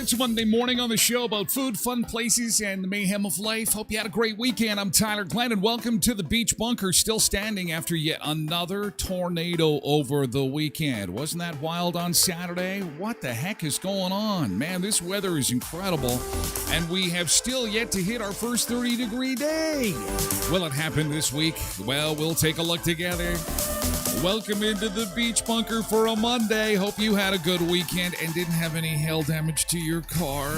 It's Monday morning on the show about food, fun places, and the mayhem of life. Hope you had a great weekend. I'm Tyler Glen, and welcome to the Beach Bunker, still standing after yet another tornado over the weekend. Wasn't that wild on Saturday? What the heck is going on? Man, this weather is incredible, and we have still yet to hit our first 30-degree day. Will it happen this week? Well, we'll take a look together. Welcome into the Beach Bunker for a Monday. Hope you had a good weekend and didn't have any hail damage to your car.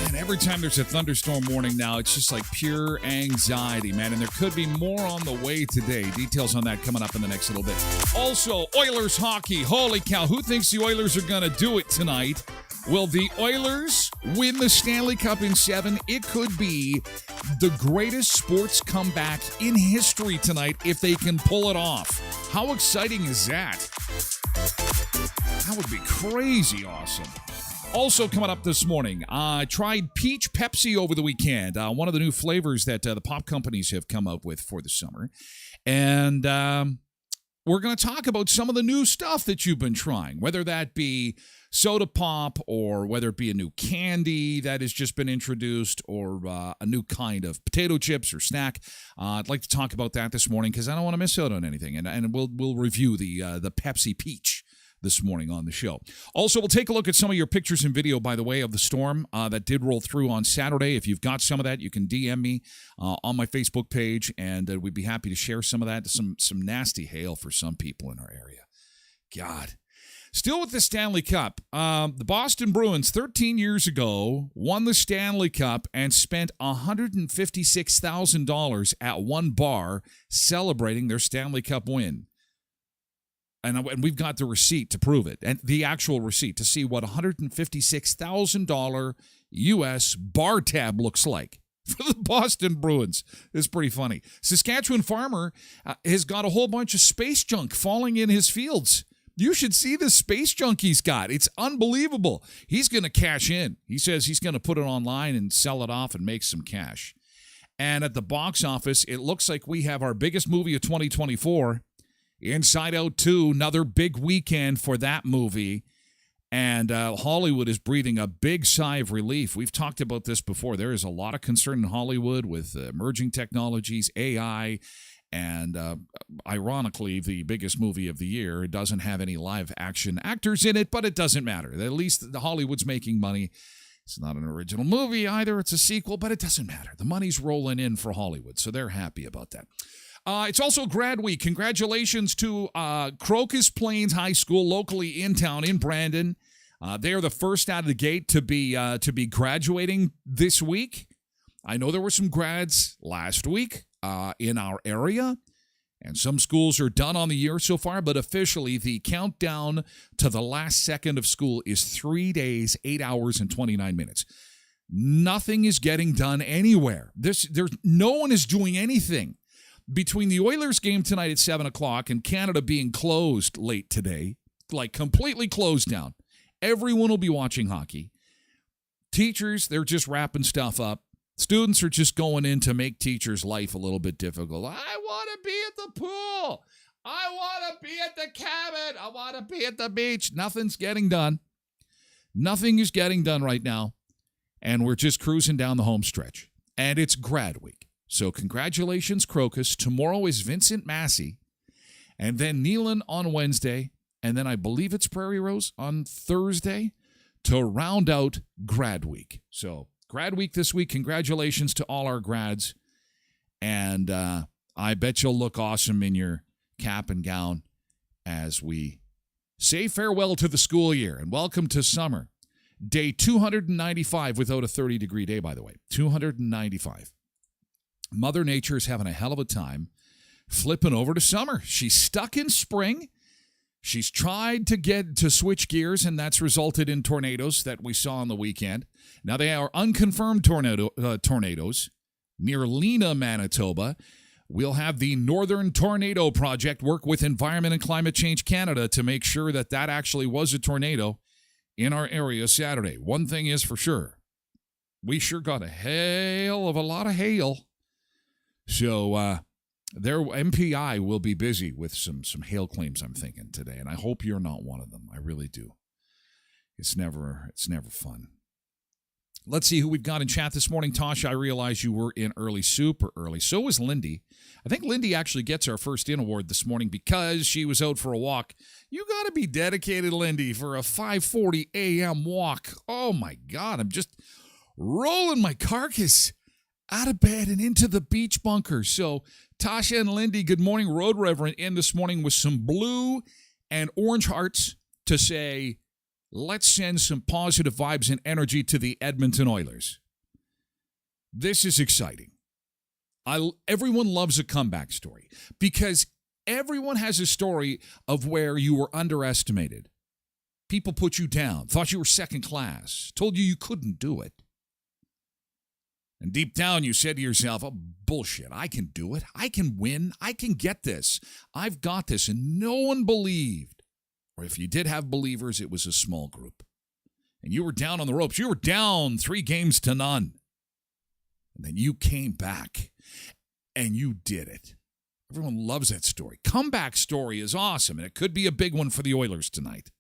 Man, every time there's a thunderstorm warning now, it's just like pure anxiety, man. And there could be more on the way today. Details on that coming up in the next little bit. Also, Oilers hockey. Holy cow, who thinks the Oilers are going to do it tonight? Will the Oilers win the Stanley Cup in 7? It could be the greatest sports comeback in history tonight if they can pull it off. How exciting is that? That would be crazy awesome. Also coming up this morning, I tried Peach Pepsi over the weekend, one of the new flavors that the pop companies have come up with for the summer. And we're going to talk about some of the new stuff that you've been trying, whether that be soda pop or whether it be a new candy that has just been introduced or a new kind of potato chips or snack. I'd like to talk about that this morning because I don't want to miss out on anything. And we'll review the Pepsi Peach this morning on the show. Also, we'll take a look at some of your pictures and video, by the way, of the storm that did roll through on Saturday. If you've got some of that, you can DM me on my Facebook page, and we'd be happy to share some of that. Some nasty hail for some people in our area. God. Still with the Stanley Cup, the Boston Bruins 13 years ago won the Stanley Cup and spent $156,000 at one bar celebrating their Stanley Cup win. And we've got the receipt to prove it, and the actual receipt to see what $156,000 U.S. bar tab looks like for the Boston Bruins. It's pretty funny. Saskatchewan farmer has got a whole bunch of space junk falling in his fields. You should see the space junk he's got. It's unbelievable. He's going to cash in. He says he's going to put it online and sell it off and make some cash. And at the box office, it looks like we have our biggest movie of 2024, Inside Out 2, another big weekend for that movie. And Hollywood is breathing a big sigh of relief. We've talked about this before. There is a lot of concern in Hollywood with emerging technologies, AI, and ironically, the biggest movie of the year. It doesn't have any live action actors in it, but it doesn't matter. At least Hollywood's making money. It's not an original movie either. It's a sequel, but it doesn't matter. The money's rolling in for Hollywood, so they're happy about that. It's also grad week. Congratulations to Crocus Plains High School, locally in town in Brandon. They are the first out of the gate to be graduating this week. I know there were some grads last week in our area, and some schools are done on the year so far, but officially the countdown to the last second of school is 3 days, 8 hours, and 29 minutes. Nothing is getting done anywhere. No one is doing anything. Between the Oilers game tonight at 7 o'clock and Canada being closed late today, like completely closed down, everyone will be watching hockey. Teachers, they're just wrapping stuff up. Students are just going in to make teachers' life a little bit difficult. I want to be at the pool. I want to be at the cabin. I want to be at the beach. Nothing's getting done. Nothing is getting done right now. And we're just cruising down the home stretch. And it's grad week. So congratulations, Crocus. Tomorrow is Vincent Massey. And then Neelan on Wednesday. And then I believe it's Prairie Rose on Thursday to round out grad week. So grad week this week. Congratulations to all our grads. And I bet you'll look awesome in your cap and gown as we say farewell to the school year and welcome to summer. Day 295 without a 30-degree day, by the way. 295. Mother Nature is having a hell of a time flipping over to summer. She's stuck in spring. She's tried to switch gears, and that's resulted in tornadoes that we saw on the weekend. Now, they are unconfirmed tornadoes near Lena, Manitoba. We'll have the Northern Tornado Project work with Environment and Climate Change Canada to make sure that actually was a tornado in our area Saturday. One thing is for sure, we sure got a hell of a lot of hail. So their MPI will be busy with some hail claims, I'm thinking, today, and I hope you're not one of them. I really do. It's never fun. Let's see who we've got in chat this morning. Tasha, I realize you were in early, super early. So was Lindy. I think Lindy actually gets our first in award this morning because she was out for a walk. You got to be dedicated, Lindy, for a 5:40 a.m. walk. Oh, my God. I'm just rolling my carcass out of bed and into the beach bunker. So Tasha and Lindy, good morning. Road Reverend in this morning with some blue and orange hearts to say, let's send some positive vibes and energy to the Edmonton Oilers. This is exciting. Everyone loves a comeback story because everyone has a story of where you were underestimated. People put you down, thought you were second class, told you couldn't do it. And deep down, you said to yourself, oh, bullshit, I can do it. I can win. I can get this. I've got this. And no one believed. Or if you did have believers, it was a small group. And you were down on the ropes. You were down 3-0 to none. And then you came back, and you did it. Everyone loves that story. Comeback story is awesome, and it could be a big one for the Oilers tonight.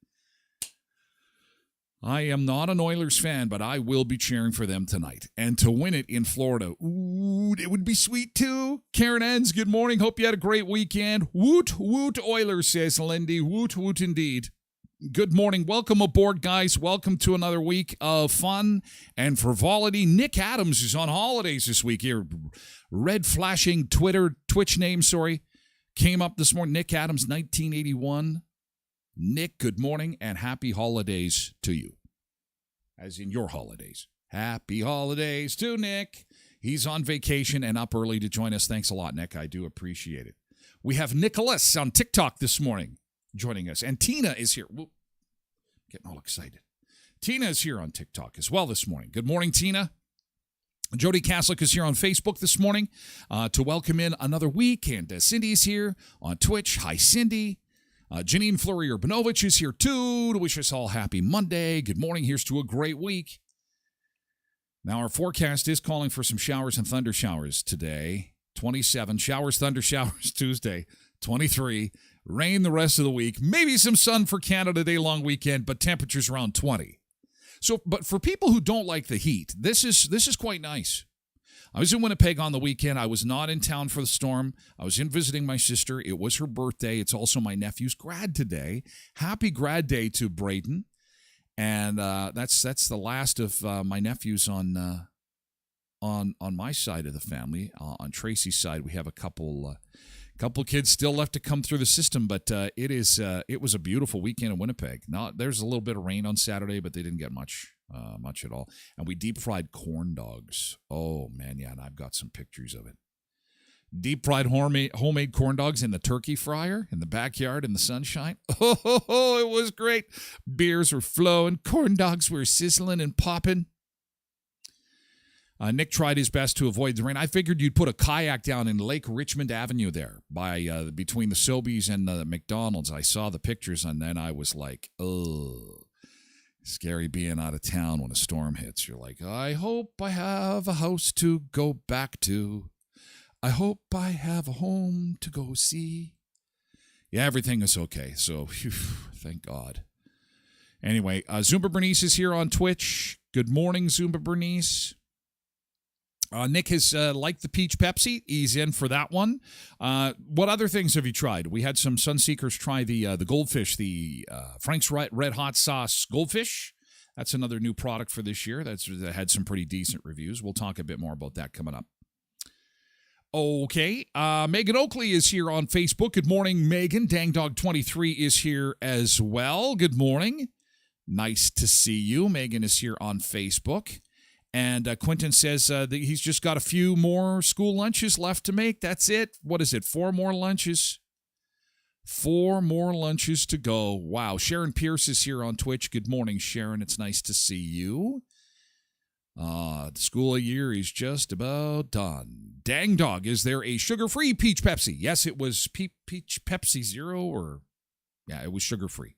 I am not an Oilers fan, but I will be cheering for them tonight. And to win it in Florida, ooh, it would be sweet too. Karen Enns, good morning. Hope you had a great weekend. Woot, woot, Oilers, says Lindy. Woot, woot indeed. Good morning. Welcome aboard, guys. Welcome to another week of fun and frivolity. Nick Adams is on holidays this week here. Red flashing Twitch name, came up this morning. Nick Adams, 1981. Nick, good morning and happy holidays to you. As in your holidays. Happy holidays to Nick. He's on vacation and up early to join us. Thanks a lot, Nick. I do appreciate it. We have Nicholas on TikTok this morning joining us. And Tina is here. Whoa. Getting all excited. Tina is here on TikTok as well this morning. Good morning, Tina. Jody Kaslick is here on Facebook this morning to welcome in another week. And Cindy's here on Twitch. Hi, Cindy. Janine Fleury-Urbanovich is here too to wish us all happy Monday. Good morning. Here's to a great week. Now, our forecast is calling for some showers and thunder showers today. 27. Showers, thunder showers Tuesday. 23. Rain the rest of the week. Maybe some sun for Canada Day long weekend, but temperatures around 20. So, but for people who don't like the heat, this is quite nice. I was in Winnipeg on the weekend. I was not in town for the storm. I was in visiting my sister. It was her birthday. It's also my nephew's grad today. Happy grad day to Braden. And that's the last of my nephews on my side of the family. On Tracy's side, we have a couple kids still left to come through the system, but it was a beautiful weekend in Winnipeg. Now there's a little bit of rain on Saturday, but they didn't get much at all. And we deep fried corn dogs. Oh man, yeah, and I've got some pictures of it. Deep fried homemade corn dogs in the turkey fryer in the backyard in the sunshine. Oh, it was great. Beers were flowing, corn dogs were sizzling and popping. Nick tried his best to avoid the rain. I figured you'd put a kayak down in Lake Richmond Avenue there by between the Sobeys and the McDonald's. I saw the pictures and then I was like, oh, scary being out of town when a storm hits. You're like, I hope I have a house to go back to. I hope I have a home to go see. Yeah, everything is okay. So, phew, thank God. Anyway, Zumba Bernice is here on Twitch. Good morning, Zumba Bernice. Nick has liked the Peach Pepsi. He's in for that one. What other things have you tried? We had some Sunseekers try the Goldfish, the Frank's Red Hot Sauce Goldfish. That's another new product for this year. That had some pretty decent reviews. We'll talk a bit more about that coming up. Okay, Megan Oakley is here on Facebook. Good morning, Megan. Dangdog23 is here as well. Good morning. Nice to see you. Megan is here on Facebook. And Quentin says that he's just got a few more school lunches left to make. That's it. What is it? 4 more lunches? 4 more lunches to go. Wow. Sharon Pierce is here on Twitch. Good morning, Sharon. It's nice to see you. The school year is just about done. Dang dog, is there a sugar-free Peach Pepsi? Yes, it was Peach Pepsi Zero, or yeah, it was sugar-free.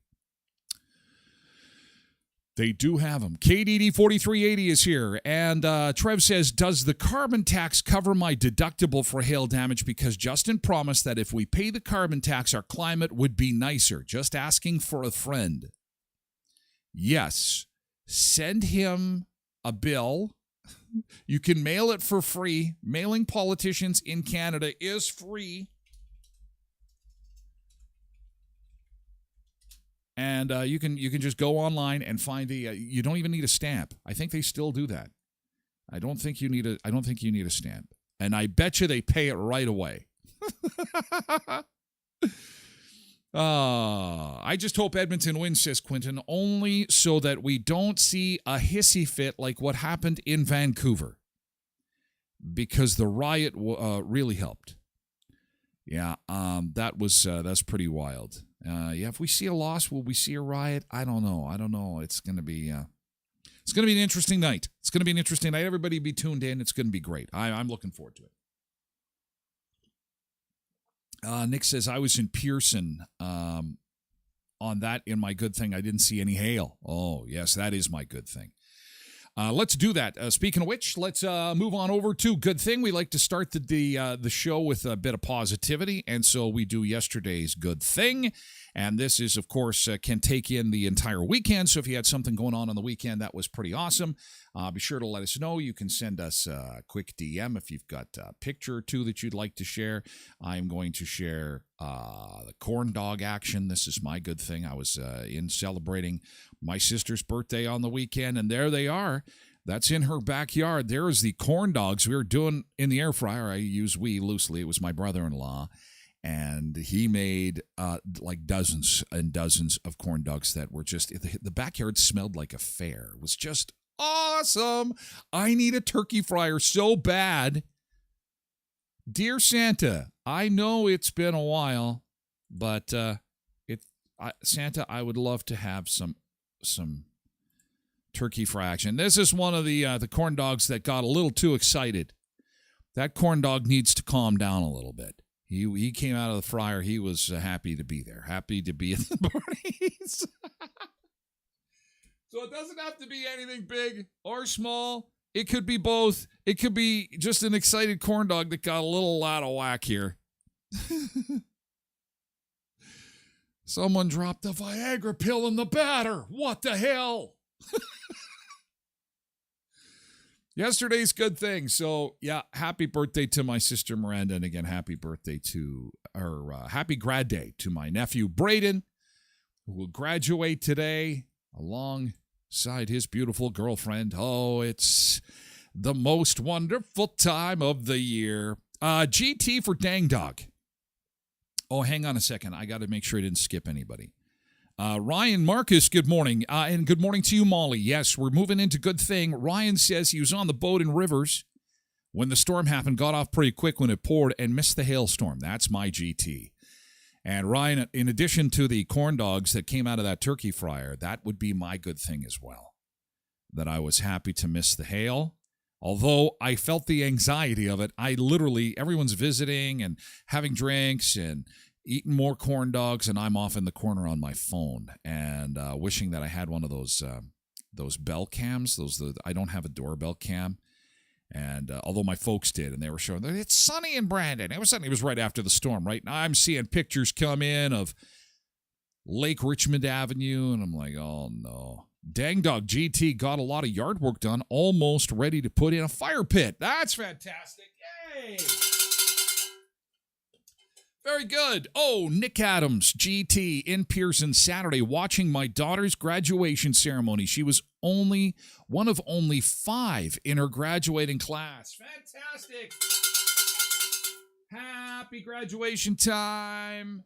They do have them. KDD4380 is here. And Trev says, does the carbon tax cover my deductible for hail damage? Because Justin promised that if we pay the carbon tax, our climate would be nicer. Just asking for a friend. Yes. Send him a bill. You can mail it for free. Mailing politicians in Canada is free. And you can just go online and find the. You don't even need a stamp. I think they still do that. I don't think you need a stamp. And I bet you they pay it right away. I just hope Edmonton wins, says Quentin, only so that we don't see a hissy fit like what happened in Vancouver. Because the riot really helped. Yeah, that's pretty wild. Yeah, if we see a loss, will we see a riot? I don't know. It's going to be an interesting night. It's going to be an interesting night. Everybody be tuned in. It's going to be great. I'm looking forward to it. Nick says, I was in Pearson on that in my good thing. I didn't see any hail. Oh, yes, that is my good thing. Let's do that. Speaking of which, let's move on over to Good Thing. We like to start the show with a bit of positivity, and so we do yesterday's Good Thing. And this is, of course, can take in the entire weekend. So if you had something going on the weekend, that was pretty awesome. Be sure to let us know. You can send us a quick DM if you've got a picture or two that you'd like to share. I'm going to share the corn dog action. This is my good thing. I was in celebrating my sister's birthday on the weekend, and there they are. That's in her backyard. There is the corn dogs we were doing in the air fryer. I use we loosely. It was my brother-in-law. And he made like dozens and dozens of corn dogs that were just, the backyard smelled like a fair. It was just awesome. I need a turkey fryer so bad. Dear Santa, I know it's been a while, but Santa, I would love to have some turkey fry action. This is one of the corn dogs that got a little too excited. That corn dog needs to calm down a little bit. He came out of the fryer. He was happy to be there, happy to be at the parties. So it doesn't have to be anything big or small. It could be both. It could be just an excited corn dog that got a little out of whack here. Someone dropped a Viagra pill in the batter. What the hell? Yesterday's good thing. So, yeah, happy birthday to my sister Miranda. And again, happy birthday to, happy grad day to my nephew Braden, who will graduate today. A long beside his beautiful girlfriend. Oh, it's the most wonderful time of the year. GT for Dang Dog. Oh, hang on a second. I got to make sure I didn't skip anybody. Ryan Marcus, good morning. And good morning to you, Molly. Yes, we're moving into good thing. Ryan says he was on the boat in Rivers when the storm happened, got off pretty quick when it poured, and missed the hailstorm. That's my GT. And Ryan, in addition to the corn dogs that came out of that turkey fryer, that would be my good thing as well. That I was happy to miss the hail. Although I felt the anxiety of it, everyone's visiting and having drinks and eating more corn dogs, and I'm off in the corner on my phone and wishing that I had one of those bell cams. I don't have a doorbell cam. And although my folks did, and they were showing that it's sunny in Brandon. It was right after the storm, right? Now I'm seeing pictures come in of Lake Richmond Avenue, and I'm like, oh no. Dang Dog GT got a lot of yard work done, almost ready to put in a fire pit. That's fantastic. Yay! Very good. Oh, Nick Adams, GT, in Pearson Saturday, watching my daughter's graduation ceremony. She was only one of only 5 in her graduating class. Fantastic. Happy graduation time.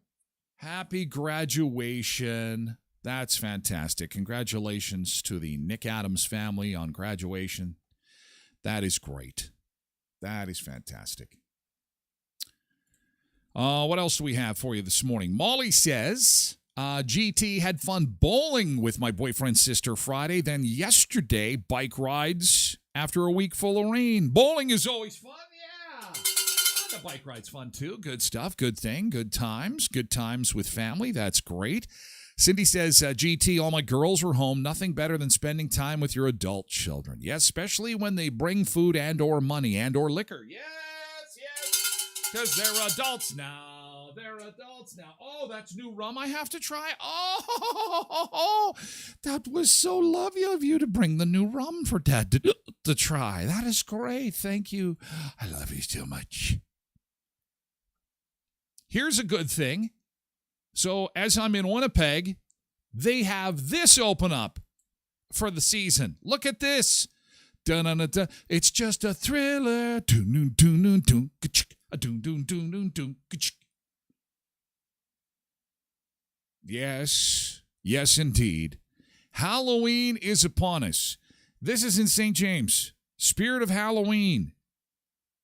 Happy graduation. That's fantastic. Congratulations to the Nick Adams family on graduation. That is great. That is fantastic. What else do we have for you this morning? Molly says, GT had fun bowling with my boyfriend's sister Friday. Then yesterday, bike rides after a week full of rain. Bowling is always fun, yeah. The bike ride's fun too. Good stuff, good thing, good times with family. That's great. Cindy says, GT, all my girls were home. Nothing better than spending time with your adult children. Yes, especially when they bring food and or money and or liquor. Yes. Because they're adults now. Oh, that's new rum I have to try. Oh, that was so lovely of you to bring the new rum for Dad to try. That is great. Thank you. I love you so much. Here's a good thing. So as I'm in Winnipeg, they have this open up for the season. Look at this. Dun-dun-dun-dun. It's just a thriller. Yes, indeed. Halloween is upon us. This is in St. James. Spirit of Halloween.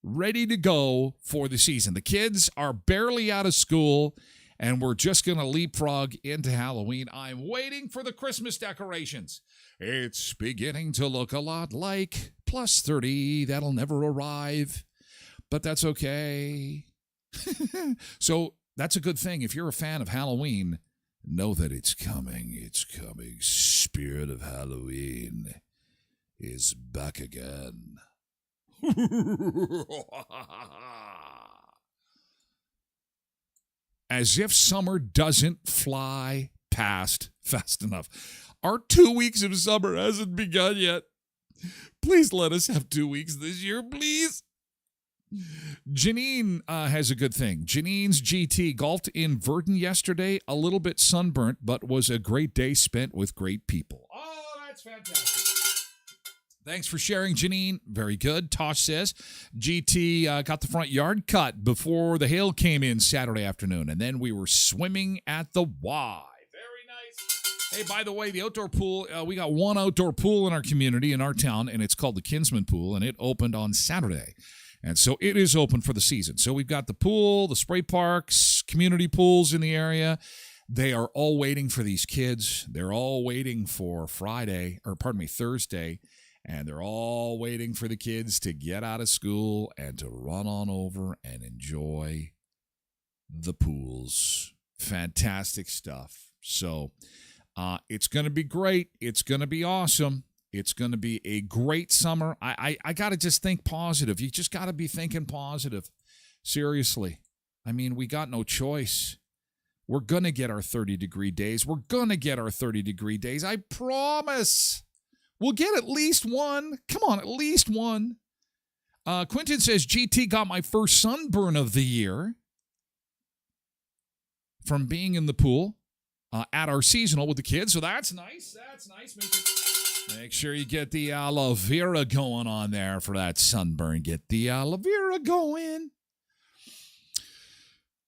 Ready to go for the season. The kids are barely out of school, and we're just going to leapfrog into Halloween. I'm waiting for the Christmas decorations. It's beginning to look a lot like plus 30. That'll never arrive, but that's okay. So that's a good thing. If you're a fan of Halloween, know that it's coming. It's coming. Spirit of Halloween is back again. As if summer doesn't fly past fast enough. Our 2 weeks of summer hasn't begun yet. Please let us have 2 weeks this year, please. Janine has a good thing. Janine's GT golfed in Verdun yesterday. A little bit sunburnt, but was a great day spent with great people. Oh, that's fantastic. Thanks for sharing, Janine. Very good. Tosh says, GT got the front yard cut before the hail came in Saturday afternoon, and then we were swimming at the Y. Very nice. Hey, by the way, the outdoor pool, we got one outdoor pool in our community, in our town, and it's called the Kinsman Pool, and it opened on Saturday. And so it is open for the season. So we've got the pool, the spray parks, community pools in the area. They are all waiting for these kids. They're all waiting for Thursday. And they're all waiting for the kids to get out of school and to run on over and enjoy the pools. Fantastic stuff. So it's going to be great. It's going to be awesome. It's going to be a great summer. I got to just think positive. You just got to be thinking positive. Seriously. I mean, we got no choice. We're going to get our 30-degree days. We're going to get our 30-degree days. I promise. We'll get at least one. Come on, at least one. Quentin says, GT got my first sunburn of the year from being in the pool. at our seasonal with the kids. So that's nice. That's nice. Make sure you get the aloe vera going on there for that sunburn. Get the aloe vera going.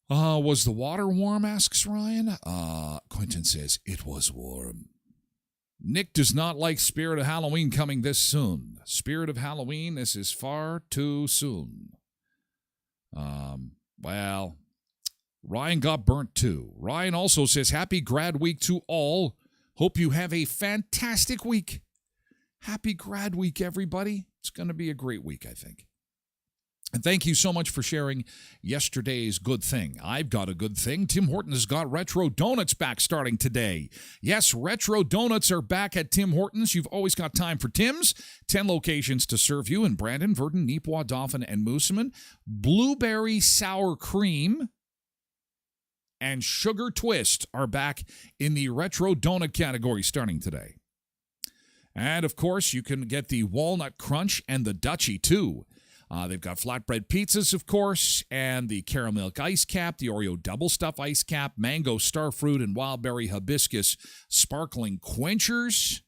Was the water warm, asks Ryan. Quentin says, it was warm. Nick does not like Spirit of Halloween coming this soon. Spirit of Halloween, this is far too soon. Well, Ryan got burnt too. Ryan also says, happy grad week to all. Hope you have a fantastic week. Happy grad week, everybody. It's going to be a great week, I think. And thank you so much for sharing yesterday's good thing. I've got a good thing. Tim Hortons has got Retro Donuts back starting today. Yes, Retro Donuts are back at Tim Hortons. You've always got time for Tim's. 10 locations to serve you in Brandon, Virden, Neepawa, Dauphin, and Moosomin. Blueberry sour cream and sugar twist are back in the Retro Donut category starting today. And, of course, you can get the Walnut Crunch and the Dutchie, too. They've got flatbread pizzas, of course, and the caramel milk ice cap, the Oreo double stuff ice cap, mango starfruit, and wildberry hibiscus sparkling quenchers,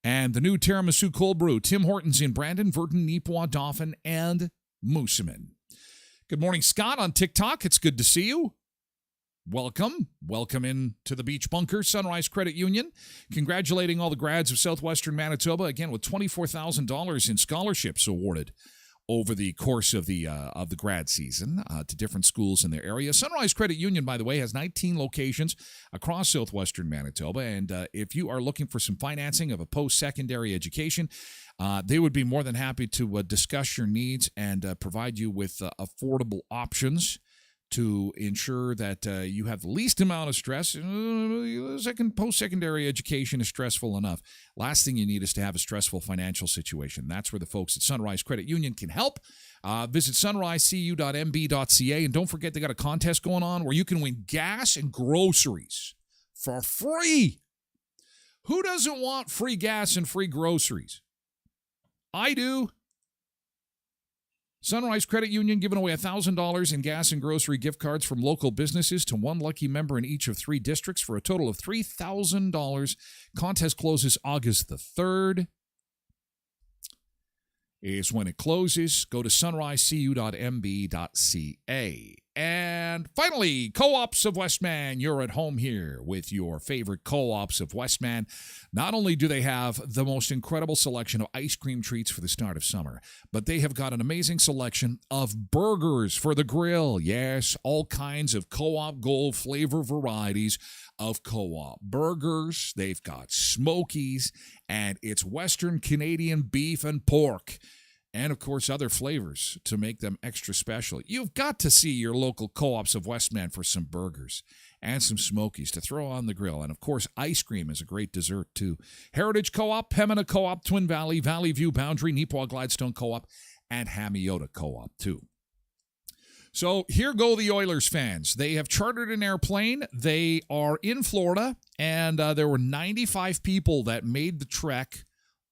and the new tiramisu cold brew. Tim Hortons in Brandon, Virden, Neepawa, Dauphin, and Moosomin. Good morning, Scott, on TikTok. It's good to see you. Welcome. Welcome in to the Beach Bunker, Sunrise Credit Union. Congratulating all the grads of Southwestern Manitoba, again, with $24,000 in scholarships awarded over the course of the grad season to different schools in their area. Sunrise Credit Union, by the way, has 19 locations across southwestern Manitoba, and if you are looking for some financing of a post-secondary education, they would be more than happy to discuss your needs and provide you with affordable options to ensure that you have the least amount of stress. Post-secondary education is stressful enough. Last thing you need is to have a stressful financial situation. That's where the folks at Sunrise Credit Union can help. Visit sunrisecu.mb.ca, and don't forget they got a contest going on where you can win gas and groceries for free. Who doesn't want free gas and free groceries? I do. Sunrise Credit Union giving away $1,000 in gas and grocery gift cards from local businesses to one lucky member in each of 3 districts for a total of $3,000. Contest closes August the 3rd. Is when it closes. Go to sunrisecu.mb.ca. And finally, Co-ops of Westman. You're at home here with your favorite Co-ops of Westman. Not only do they have the most incredible selection of ice cream treats for the start of summer, but they have got an amazing selection of burgers for the grill. Yes, all kinds of Co-op Gold flavor varieties of Co-op burgers. They've got Smokies, and it's Western Canadian beef and pork. And, of course, other flavors to make them extra special. You've got to see your local Co-ops of Westman for some burgers and some Smokies to throw on the grill. And, of course, ice cream is a great dessert, too. Heritage Co-op, Pembina Co-op, Twin Valley, Valley View, Boundary, Neepawa Gladstone Co-op, and Hamiota Co-op, too. So here go the Oilers fans. They have chartered an airplane. They are in Florida, and there were 95 people that made the trek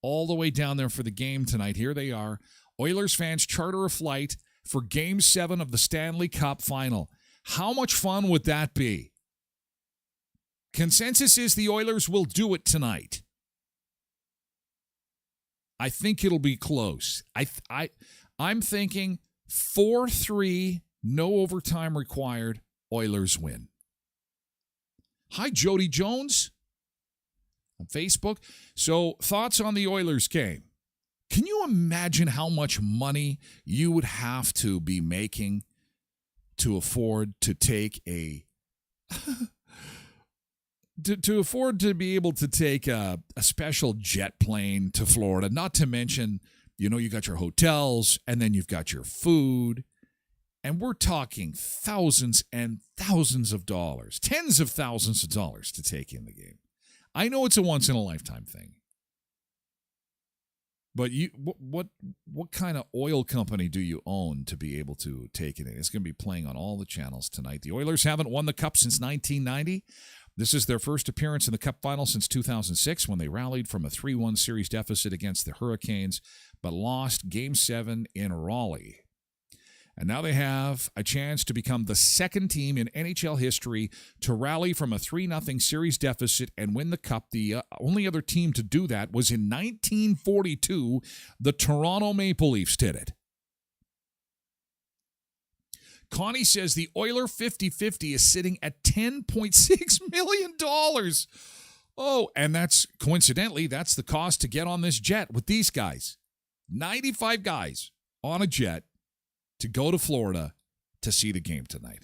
all the way down there for the game tonight. Here they are. Oilers fans charter a flight for Game 7 of the Stanley Cup Final. How much fun would that be? Consensus is the Oilers will do it tonight. I think it'll be close. I'm thinking 4-3, no overtime required, Oilers win. Hi, Jody Jones on Facebook. So, thoughts on the Oilers game. Can you imagine how much money you would have to be making to afford to take a to afford to be able to take a special jet plane to Florida? Not to mention, you got your hotels, and then you've got your food, and we're talking thousands and thousands of dollars, tens of thousands of dollars to take in the game. I know it's a once-in-a-lifetime thing, but what kind of oil company do you own to be able to take it in? It's going to be playing on all the channels tonight. The Oilers haven't won the Cup since 1990. This is their first appearance in the Cup final since 2006 when they rallied from a 3-1 series deficit against the Hurricanes, but lost Game 7 in Raleigh. And now they have a chance to become the second team in NHL history to rally from a 3-0 series deficit and win the Cup. The only other team to do that was in 1942. The Toronto Maple Leafs did it. Connie says the Oiler 50-50 is sitting at $10.6 million. Oh, and that's, coincidentally, that's the cost to get on this jet with these guys. 95 guys on a jet to go to Florida to see the game tonight.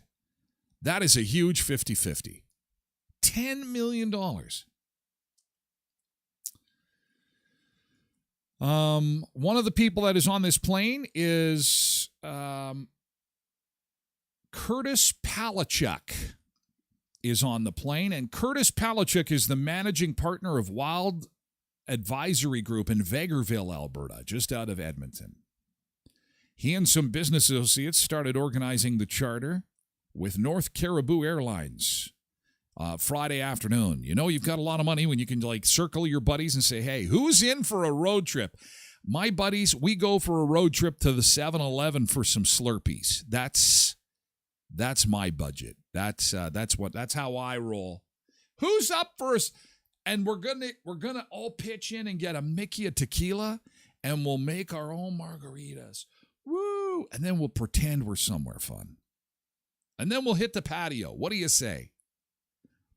That is a huge 50-50. $10 million. One of the people that is on this plane is Curtis Palachuk is on the plane, and Curtis Palachuk is the managing partner of Wild Advisory Group in Vegreville, Alberta, just out of Edmonton. He and some business associates started organizing the charter with North Caribou Airlines Friday afternoon. You know you've got a lot of money when you can circle your buddies and say, hey, who's in for a road trip? My buddies, we go for a road trip to the 7-Eleven for some Slurpees. That's my budget. That's how I roll. Who's up first? And we're gonna all pitch in and get a Mickey of tequila, and we'll make our own margaritas. Woo! And then we'll pretend we're somewhere fun. And then we'll hit the patio. What do you say?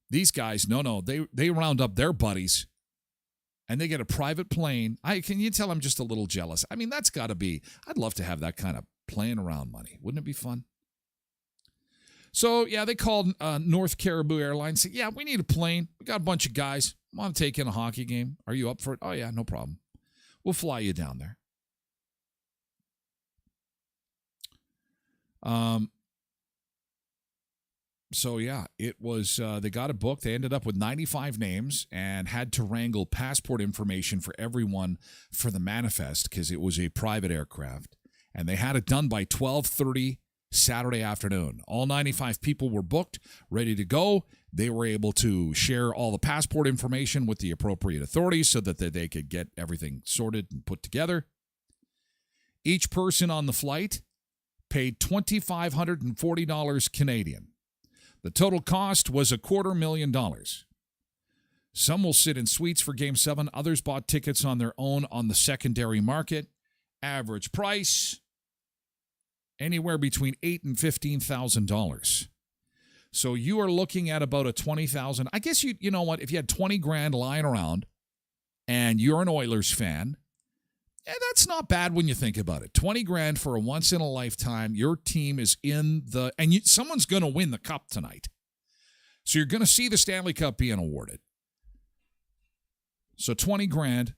These guys, no, they round up their buddies, and they get a private plane. Can you tell I'm just a little jealous? I mean, that's got to be. I'd love to have that kind of playing around money. Wouldn't it be fun? So, yeah, they called North Caribou Airlines. Said, yeah, we need a plane. We got a bunch of guys. Want to take in a hockey game? Are you up for it? Oh, yeah, no problem. We'll fly you down there. So, yeah, it was, they got a book. They ended up with 95 names and had to wrangle passport information for everyone for the manifest because it was a private aircraft. And they had it done by 12:30 Saturday afternoon. All 95 people were booked, ready to go. They were able to share all the passport information with the appropriate authorities so that they could get everything sorted and put together. Each person on the flight paid $2,540 Canadian. The total cost was $250,000. Some will sit in suites for Game 7. Others bought tickets on their own on the secondary market. Average price, anywhere between $8,000 and $15,000. So you are looking at about a $20,000. I guess you know what? If you had $20,000 lying around and you're an Oilers fan, that's not bad when you think about it. $20,000 for a once in a lifetime. Your team is in the, and someone's going to win the cup tonight. So you're going to see the Stanley Cup being awarded. So $20,000,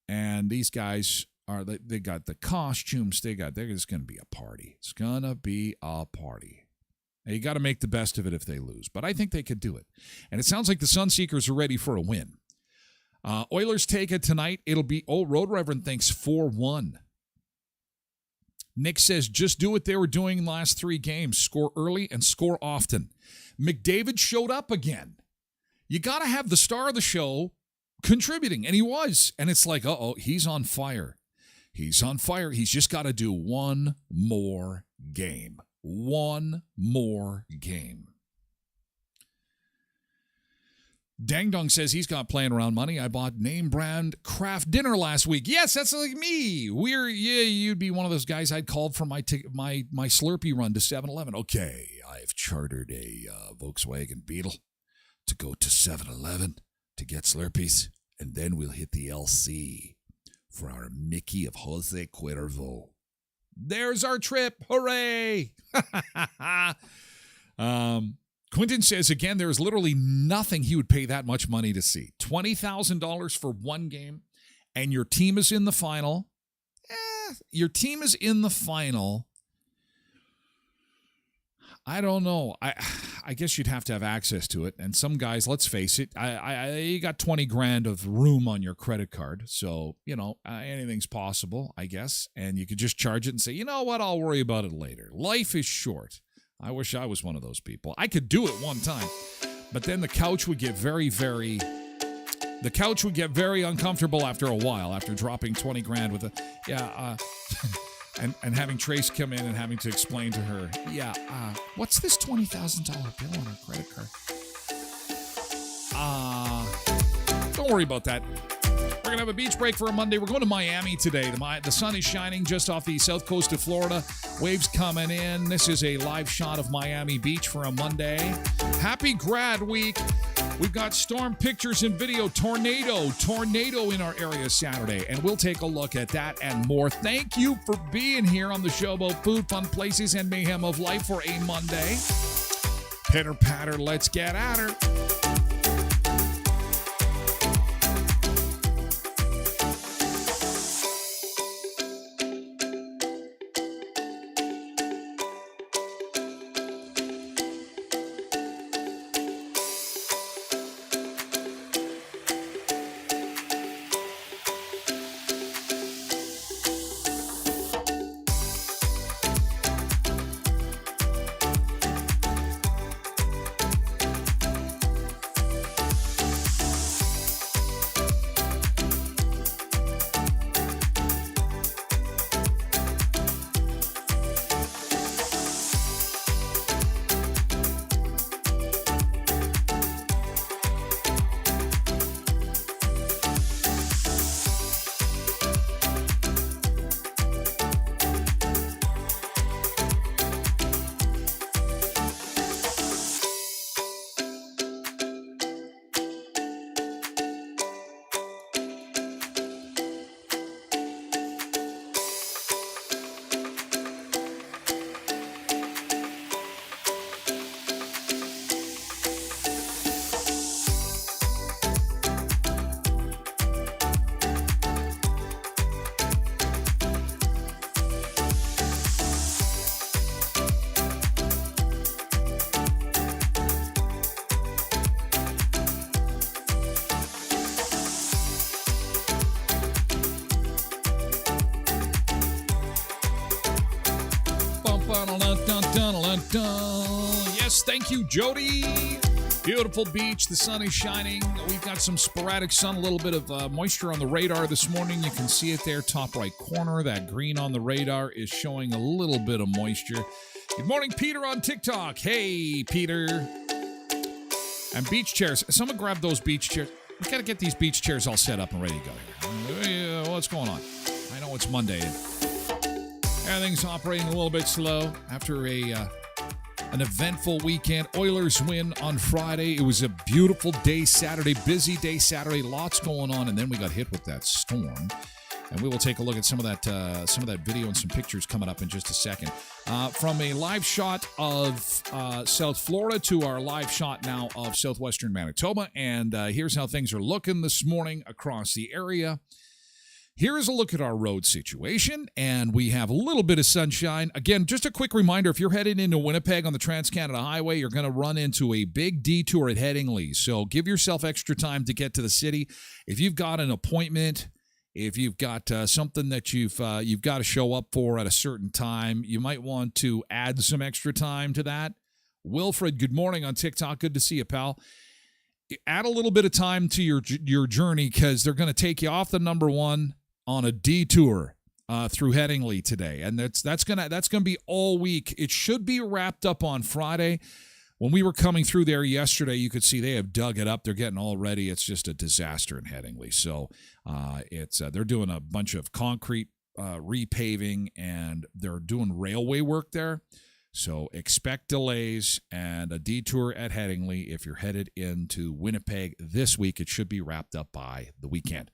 and these guys they got the costumes. There's going to be a party. It's going to be a party. Now, you got to make the best of it if they lose, but I think they could do it. And it sounds like the Sunseekers are ready for a win. Oilers take it tonight. It'll be, Road Reverend thinks 4-1. Nick says, just do what they were doing in the last 3 games. Score early and score often. McDavid showed up again. You got to have the star of the show contributing, and he was. And it's like, he's on fire. He's on fire. He's just got to do one more game. One more game. Dang Dong says he's got playing around money. I bought name brand craft dinner last week. Yes, that's like me. You'd be one of those guys I'd called for my Slurpee run to 7-Eleven. Okay, I've chartered a Volkswagen Beetle to go to 7-Eleven to get Slurpees, and then we'll hit the LC for our Mickey of Jose Cuervo. There's our trip. Hooray! Quentin says, again, there is literally nothing he would pay that much money to see. $20,000 for one game, and your team is in the final. Your team is in the final. I don't know. I guess you'd have to have access to it. And some guys, let's face it, you got $20,000 of room on your credit card. So, anything's possible, I guess. And you could just charge it and say, you know what, I'll worry about it later. Life is short. I wish I was one of those people. I could do it one time, but then the couch would get very uncomfortable after a while, after dropping $20,000 with and having Trace come in and having to explain to her, what's this $20,000 bill on her credit card? Don't worry about that. We're going to have a beach break for a Monday. We're going to Miami today. The sun is shining just off the south coast of Florida. Waves coming in. This is a live shot of Miami Beach for a Monday. Happy grad week. We've got storm pictures and video. Tornado in our area Saturday. And we'll take a look at that and more. Thank you for being here on the show about food, fun places, and mayhem of life for a Monday. Pitter patter, let's get at her. Yes, thank you, Jody. Beautiful beach. The sun is shining. We've got some sporadic sun, a little bit of moisture on the radar this morning. You can see it there, top right corner. That green on the radar is showing a little bit of moisture. Good morning, Peter on TikTok. Hey, Peter. And beach chairs. Someone grab those beach chairs. We got to get these beach chairs all set up and ready to go here. What's going on? I know it's Monday. Everything's operating a little bit slow after an eventful weekend. Oilers win on Friday. It was a beautiful day Saturday, busy day Saturday, lots going on, and then we got hit with that storm. And we will take a look at some of that video and some pictures coming up in just a second. From a live shot of South Florida to our live shot now of southwestern Manitoba, and here's how things are looking this morning across the area. Here is a look at our road situation, and we have a little bit of sunshine. Again, just a quick reminder, if you're headed into Winnipeg on the Trans-Canada Highway, you're going to run into a big detour at Headingley. So give yourself extra time to get to the city. If you've got an appointment, if you've got something that you've got to show up for at a certain time, you might want to add some extra time to that. Wilfred, good morning on TikTok. Good to see you, pal. Add a little bit of time to your journey because they're going to take you off the number one on a detour through Headingley today, and that's gonna be all week. It should be wrapped up on Friday. When we were coming through there yesterday, you could see they have dug it up. They're getting all ready. It's just a disaster in Headingley. So they're doing a bunch of concrete repaving, and they're doing railway work there. So expect delays and a detour at Headingley if you're headed into Winnipeg this week. It should be wrapped up by the weekend.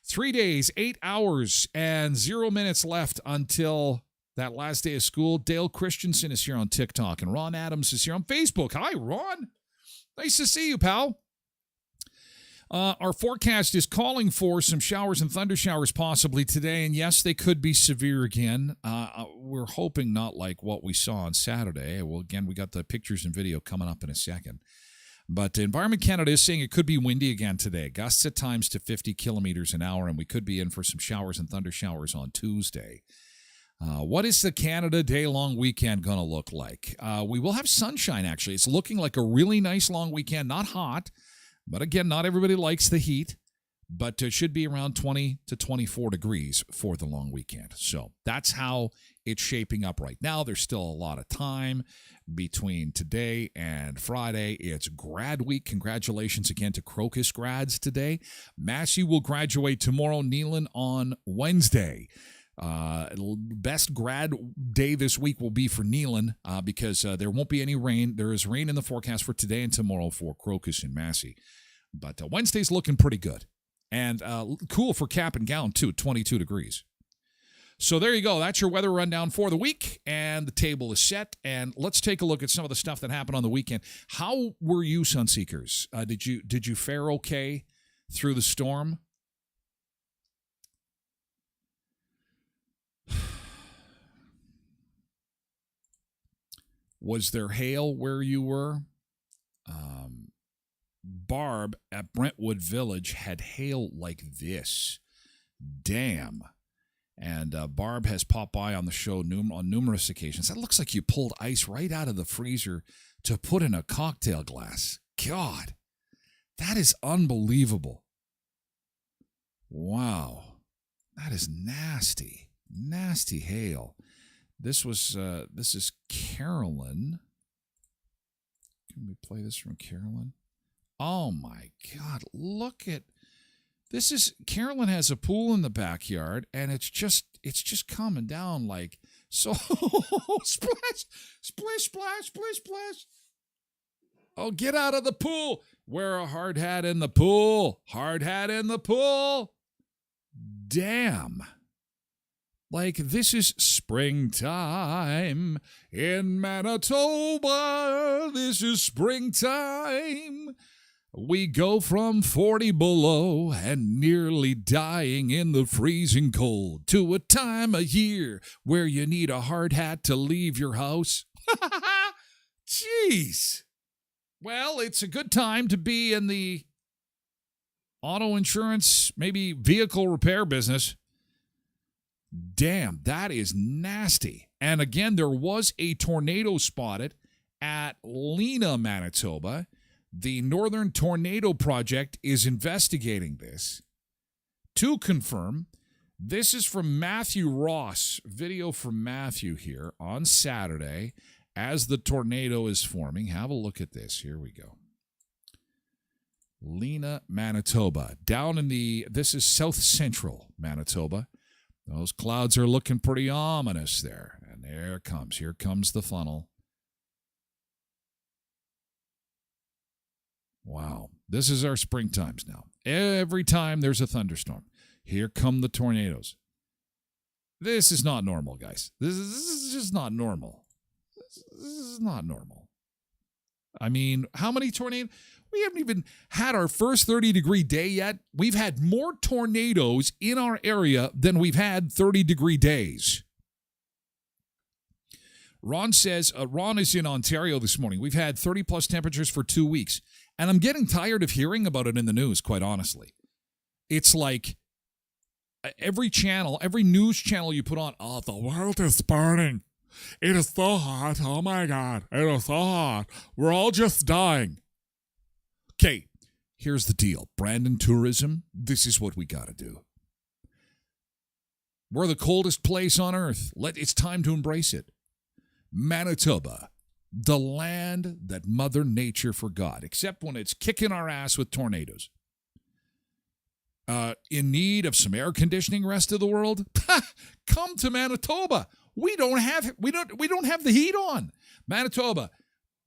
3 days, 8 hours, and 0 minutes left until that last day of school. Dale Christensen is here on TikTok, and Ron Adams is here on Facebook. Hi, Ron. Nice to see you, pal. Our forecast is calling for some showers and thunder showers possibly today, and yes, they could be severe again. We're hoping not like what we saw on Saturday. Well, again, we got the pictures and video coming up in a second. But Environment Canada is saying it could be windy again today. Gusts at times to 50 kilometers an hour, and we could be in for some showers and thunder showers on Tuesday. What is the Canada day-long weekend going to look like? We will have sunshine, actually. It's looking like a really nice long weekend. Not hot, but again, not everybody likes the heat. but it should be around 20 to 24 degrees for the long weekend. So that's how it's shaping up right now. There's still a lot of time between today and Friday. It's grad week. Congratulations again to Crocus grads today. Massey will graduate tomorrow. Neelan on Wednesday. Best grad day this week will be for Neelan because there won't be any rain. There is rain in the forecast for today and tomorrow for Crocus and Massey. But Wednesday's looking pretty good. And cool for cap and gown, too, 22 degrees. So there you go. That's your weather rundown for the week, and the table is set. And let's take a look at some of the stuff that happened on the weekend. How were you, Sunseekers? Did you fare okay through the storm? Was there hail where you were? Barb at Brentwood Village had hail like this. Damn. And Barb has popped by on the show on numerous occasions. That looks like you pulled ice right out of the freezer to put in a cocktail glass. God, that is unbelievable. Wow. That is nasty. Nasty hail. This is Carolyn. Can we play this from Carolyn? Oh my God, look at this. Is Carolyn has a pool in the backyard, and it's just coming down like so. Splash, splish, splash, splish, splash. Oh, get out of the pool. Wear a hard hat in the pool. Hard hat in the pool. Damn. Like, this is springtime in Manitoba. This is springtime. We go from 40 below and nearly dying in the freezing cold to a time of year where you need a hard hat to leave your house. Jeez. Well, it's a good time to be in the auto insurance, maybe vehicle repair business. Damn, that is nasty. And again, there was a tornado spotted at Lena, Manitoba. The Northern Tornado Project is investigating this. To confirm, this is from Matthew Ross, video from Matthew here on Saturday as the tornado is forming. Have a look at this. Here we go. Lena, Manitoba. This is south central Manitoba. Those clouds are looking pretty ominous there. And there it comes. Here comes the funnel. Wow. This is our spring times now. Every time there's a thunderstorm, here come the tornadoes. This is not normal, guys. This is just not normal. This is not normal. I mean, how many tornadoes? We haven't even had our first 30-degree day yet. We've had more tornadoes in our area than we've had 30-degree days. Ron says, Ron is in Ontario this morning. We've had 30-plus temperatures for 2 weeks. And I'm getting tired of hearing about it in the news, quite honestly. It's like every news channel you put on, oh, the world is burning. It is so hot. Oh, my God. It is so hot. We're all just dying. Okay, here's the deal. Brandon Tourism, this is what we got to do. We're the coldest place on earth. It's time to embrace it. Manitoba, the land that Mother Nature forgot, except when it's kicking our ass with tornadoes. In need of some air conditioning, rest of the world? Come to Manitoba. We don't have the heat on. Manitoba,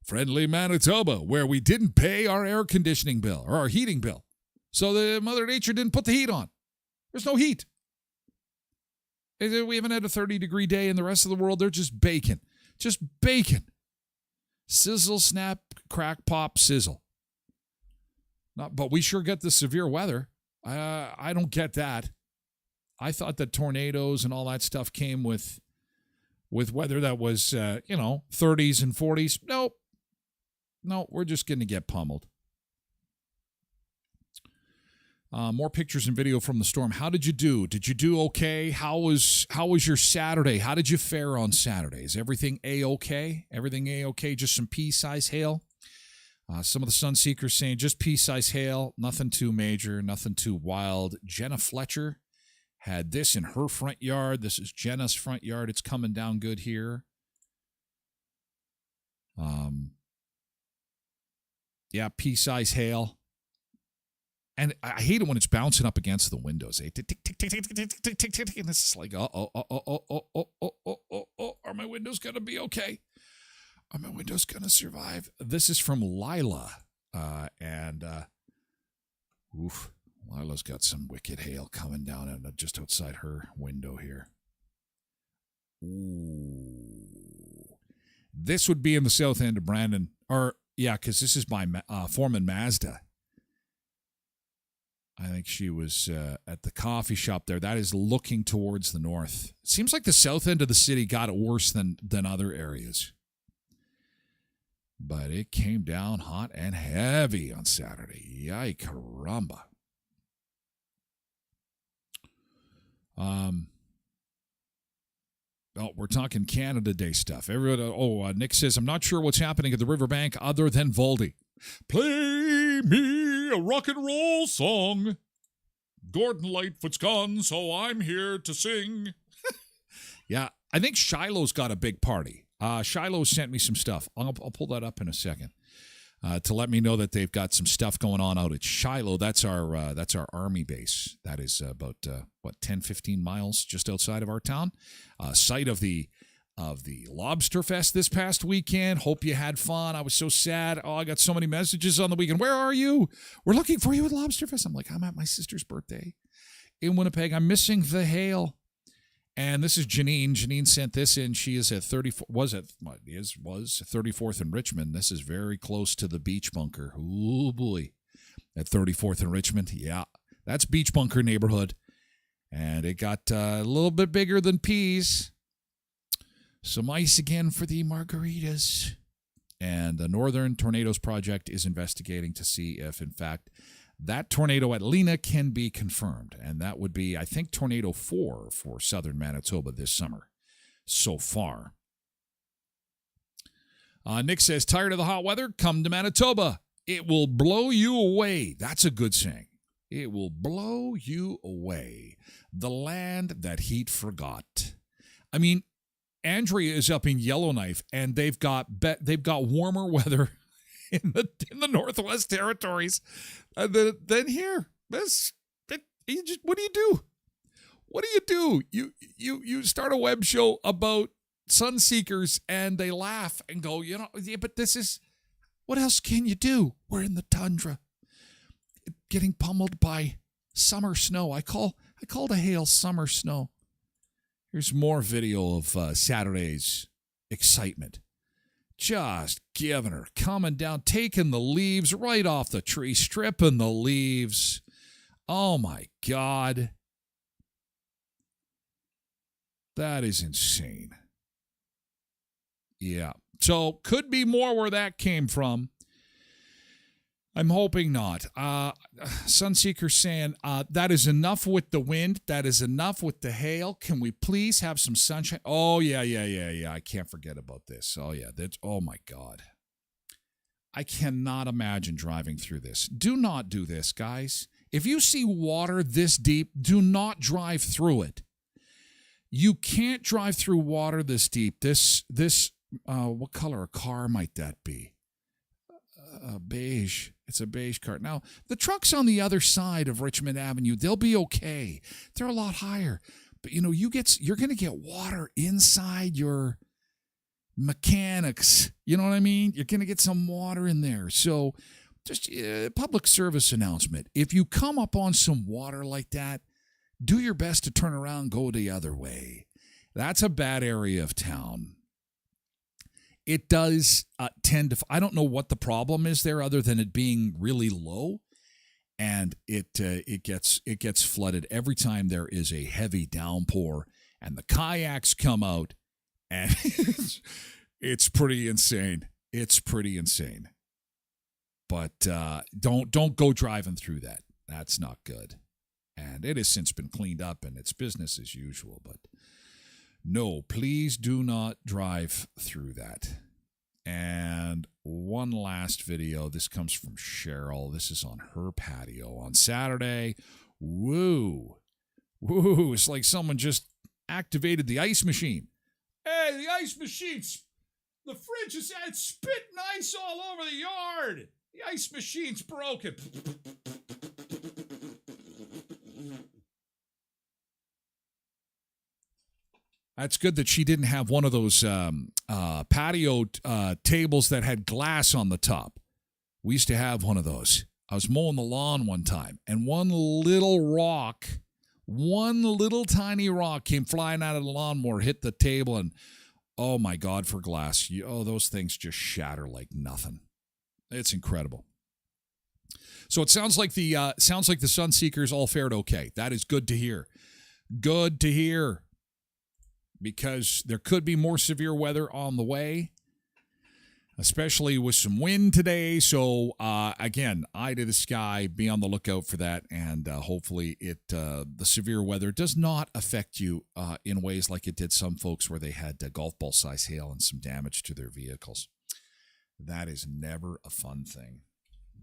friendly Manitoba, where we didn't pay our air conditioning bill or our heating bill. So the Mother Nature didn't put the heat on. There's no heat. We haven't had a 30-degree day in the rest of the world. They're just baking. Just bacon. Sizzle, snap, crack, pop, sizzle. But we sure get the severe weather. I don't get that. I thought that tornadoes and all that stuff came with weather that was, 30s and 40s. Nope. No, we're just going to get pummeled. More pictures and video from the storm. How did you do? Did you do okay? How was your Saturday? How did you fare on Saturday? Is everything A-okay? Everything A-okay? Just some pea-size hail? Some of the Sunseekers saying just pea-size hail, nothing too major, nothing too wild. Jenna Fletcher had this in her front yard. This is Jenna's front yard. It's coming down good here. Yeah, pea-size hail. And I hate it when it's bouncing up against the windows. Tick, tick, tick, tick, tick, tick, tick, tick, tick, and it's like, are my windows going to be okay? Are my windows going to survive? This is from Lila. Lila's got some wicked hail coming down just outside her window here. Ooh. This would be in the south end of Brandon. Because this is by Foreman Mazda. I think she was at the coffee shop there. That is looking towards the north. It seems like the south end of the city got it worse than other areas. But it came down hot and heavy on Saturday. Yay, caramba. We're talking Canada Day stuff. Nick says, I'm not sure what's happening at the riverbank other than Voldy. Play me a rock and roll song. Gordon Lightfoot's gone, so I'm here to sing. Yeah, I think Shiloh's got a big party. Shiloh sent me some stuff. I'll pull that up in a second to let me know that they've got some stuff going on out at Shiloh. That's our Army base. That is about 10, 15 miles just outside of our town. Site of the Lobster Fest this past weekend. Hope you had fun. I was so sad. I got so many messages on the weekend. Where are you? We're looking for you at Lobster Fest. I'm like, I'm at my sister's birthday in Winnipeg. I'm missing the hail. And this is Janine. Janine sent this in. She is at 34th in Richmond. This is very close to the beach bunker. Oh boy. At 34th in Richmond. Yeah. That's beach bunker neighborhood. And it got a little bit bigger than peas. Some ice again for the margaritas. And the Northern Tornadoes Project is investigating to see if, in fact, that tornado at Lena can be confirmed. And that would be, I think, Tornado 4 for southern Manitoba this summer so far. Nick says, tired of the hot weather? Come to Manitoba. It will blow you away. That's a good saying. It will blow you away. The land that heat forgot. I mean, Andrea is up in Yellowknife, and they've got warmer weather in the Northwest Territories than here. What do you do? What do you do? You start a web show about Sunseekers, and they laugh and go, yeah, but this is, what else can you do? We're in the tundra, getting pummeled by summer snow. I call the hail summer snow. Here's more video of Saturday's excitement. Just giving her, coming down, taking the leaves right off the tree, stripping the leaves. Oh, my God. That is insane. Yeah. So, could be more where that came from. I'm hoping not. Sunseeker saying, that is enough with the wind. That is enough with the hail. Can we please have some sunshine? Oh, yeah. I can't forget about this. Oh, yeah. Oh, my God. I cannot imagine driving through this. Do not do this, guys. If you see water this deep, do not drive through it. You can't drive through water this deep. This, what color of car might that be? Beige. It's a beige car. Now, the trucks on the other side of Richmond Avenue, they'll be okay. They're a lot higher. But, you're going to get water inside your mechanics. You know what I mean? You're going to get some water in there. So, just public service announcement. If you come up on some water like that, do your best to turn around, go the other way. That's a bad area of town. It does tend to, I don't know what the problem is there other than it being really low, and it gets flooded every time there is a heavy downpour, and the kayaks come out, and it's pretty insane. It's pretty insane. But don't go driving through that. That's not good. And it has since been cleaned up, and it's business as usual, but no, please do not drive through that. And one last video. This comes from Cheryl. This is on her patio on Saturday. Woo. Woo. It's like someone just activated the ice machine. Hey, the ice machine's, the fridge is spitting ice all over the yard. The ice machine's broken. That's good that she didn't have one of those patio tables that had glass on the top. We used to have one of those. I was mowing the lawn one time, and one little tiny rock came flying out of the lawnmower, hit the table, and oh my God, for glass. Those things just shatter like nothing. It's incredible. So it sounds like the Sunseekers all fared okay. That is good to hear. Good to hear. Because there could be more severe weather on the way, especially with some wind today. So, again, eye to the sky, be on the lookout for that, and hopefully the severe weather does not affect you in ways like it did some folks where they had golf ball-size hail and some damage to their vehicles. That is never a fun thing.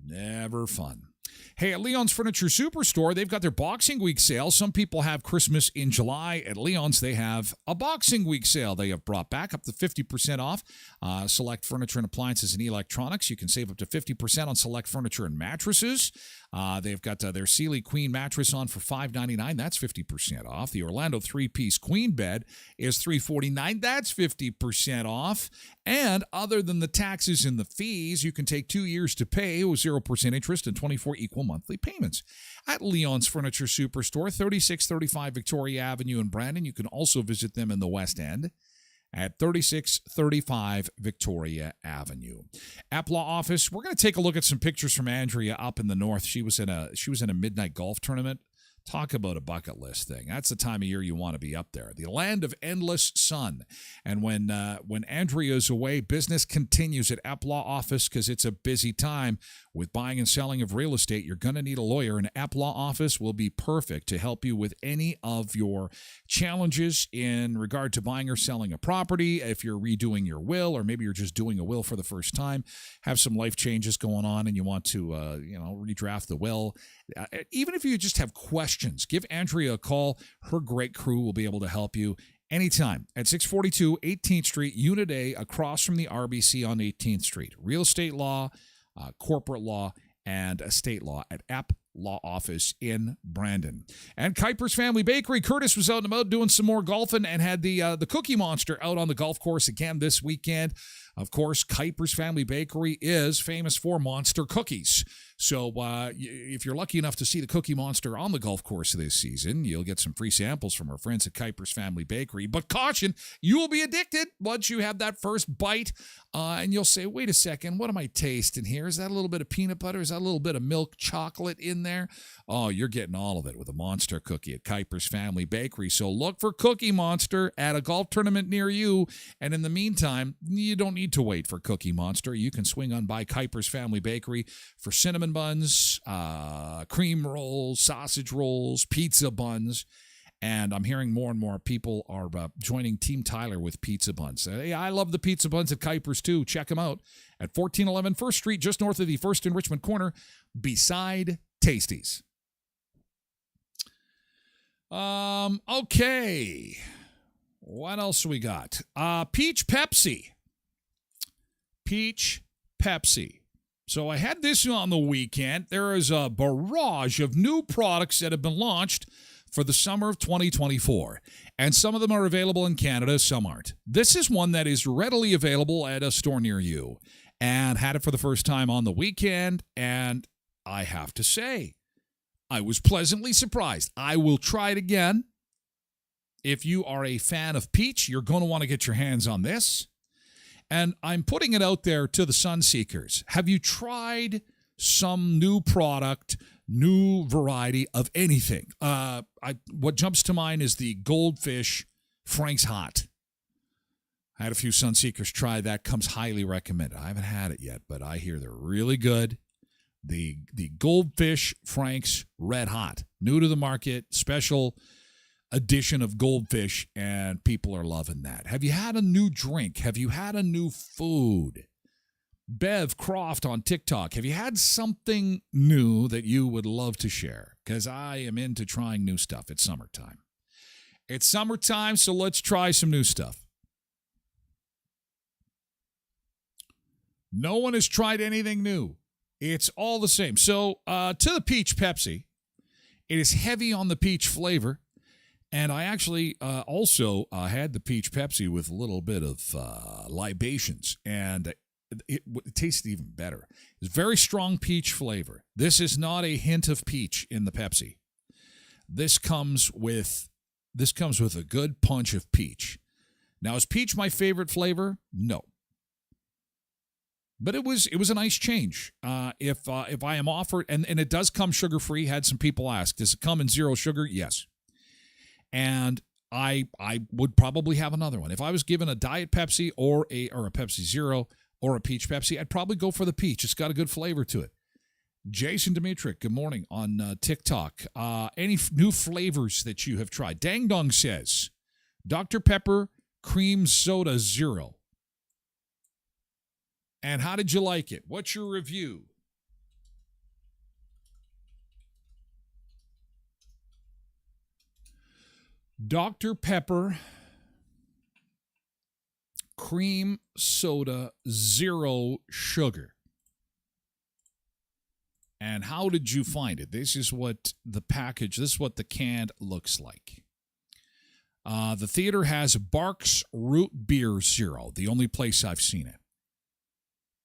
Never fun. Hey, at Leon's Furniture Superstore, they've got their Boxing Week sale. Some people have Christmas in July. At Leon's, they have a Boxing Week sale. They have brought back up to 50% off select furniture and appliances and electronics. You can save up to 50% on select furniture and mattresses. They've got their Sealy Queen mattress on for $5.99. That's 50% off. The Orlando 3-piece Queen bed is $349. That's 50% off. And other than the taxes and the fees, you can take 2 years to pay with 0% interest and 24 equal monthly payments. At Leon's Furniture Superstore, 3635 Victoria Avenue in Brandon. You can also visit them in the West End at 3635 Victoria Avenue. App Law Office, we're going to take a look at some pictures from Andrea up in the north. She was in a midnight golf tournament. Talk about a bucket list thing. That's the time of year you want to be up there. The land of endless sun. And when Andrea's away, business continues at App Law Office because it's a busy time with buying and selling of real estate. You're going to need a lawyer, and App Law Office will be perfect to help you with any of your challenges in regard to buying or selling a property. If you're redoing your will, or maybe you're just doing a will for the first time, have some life changes going on, and you want to redraft the will. Even if you just have questions, give Andrea a call. Her great crew will be able to help you anytime at 642 18th Street, Unit A, across from the RBC on 18th Street. Real estate law, corporate law, and estate law at App Law Office in Brandon. And Kuiper's Family Bakery. Curtis was out and about doing some more golfing and had the Cookie Monster out on the golf course again this weekend. Of course, Kuiper's Family Bakery is famous for monster cookies. So if you're lucky enough to see the Cookie Monster on the golf course this season, you'll get some free samples from our friends at Kuiper's Family Bakery. But caution, you will be addicted once you have that first bite, and you'll say, wait a second, what am I tasting here? Is that a little bit of peanut butter? Is that a little bit of milk chocolate in there? Oh, you're getting all of it with a monster cookie at Kuiper's Family Bakery. So look for Cookie Monster at a golf tournament near you. And in the meantime, you don't need to wait for Cookie Monster. You can swing on by Kuiper's Family Bakery for cinnamon buns, cream rolls, sausage rolls, pizza buns. And I'm hearing more and more people are joining Team Tyler with pizza buns. Hey, I love the pizza buns at Kuiper's too. Check them out at 1411 First Street, just north of the First and Richmond corner, beside Tasties. Okay. What else we got? Peach Pepsi. Peach Pepsi. So I had this on the weekend. There is a barrage of new products that have been launched for the summer of 2024. And some of them are available in Canada, some aren't. This is one that is readily available at a store near you. And had it for the first time on the weekend. And I have to say, I was pleasantly surprised. I will try it again. If you are a fan of peach, you're going to want to get your hands on this. And I'm putting it out there to the Sunseekers. Have you tried some new product, new variety of anything? What jumps to mind is the Goldfish Frank's Hot. I had a few Sunseekers try that. Comes highly recommended. I haven't had it yet, but I hear they're really good. The Goldfish Frank's Red Hot. New to the market, special edition of Goldfish, and people are loving that. Have you had a new drink? Have you had a new food? Bev Croft on TikTok. Have you had something new that you would love to share? Because I am into trying new stuff. It's summertime. It's summertime, so let's try some new stuff. No one has tried anything new. It's all the same. So to the peach Pepsi, it is heavy on the peach flavor. And I actually also had the peach Pepsi with a little bit of libations. And it tasted even better. It's very strong peach flavor. This is not a hint of peach in the Pepsi. This comes with a good punch of peach. Now, is peach my favorite flavor? No. But it was a nice change. If I am offered, and it does come sugar-free, had some people ask, does it come in zero sugar? Yes. And I would probably have another one. If I was given a Diet Pepsi or a Pepsi Zero or a peach Pepsi, I'd probably go for the peach. It's got a good flavor to it. Jason Dimitrik, good morning on TikTok. Any new flavors that you have tried? Dang Dong says, Dr. Pepper Cream Soda Zero. And how did you like it? What's your review? Dr. Pepper Cream Soda Zero Sugar. And how did you find it? This is what the can looks like. The theater has Barks Root Beer Zero, the only place I've seen it.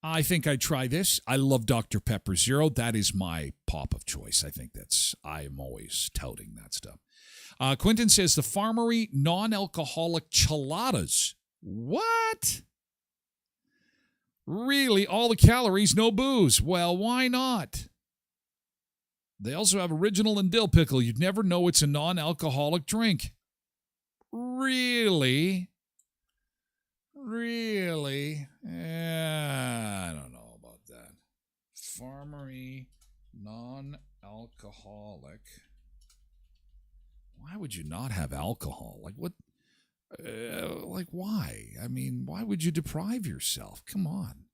I think I'd try this. I love Dr. Pepper Zero. That is my pop of choice. I am always touting that stuff. Quentin says the Farmery non-alcoholic cheladas. What? Really? All the calories, no booze. Well, why not? They also have original and dill pickle. You'd never know it's a non-alcoholic drink. Really? Really? I don't know about that. Farmery non-alcoholic. Why would you not have alcohol? Like what? Why? I mean, why would you deprive yourself? Come on.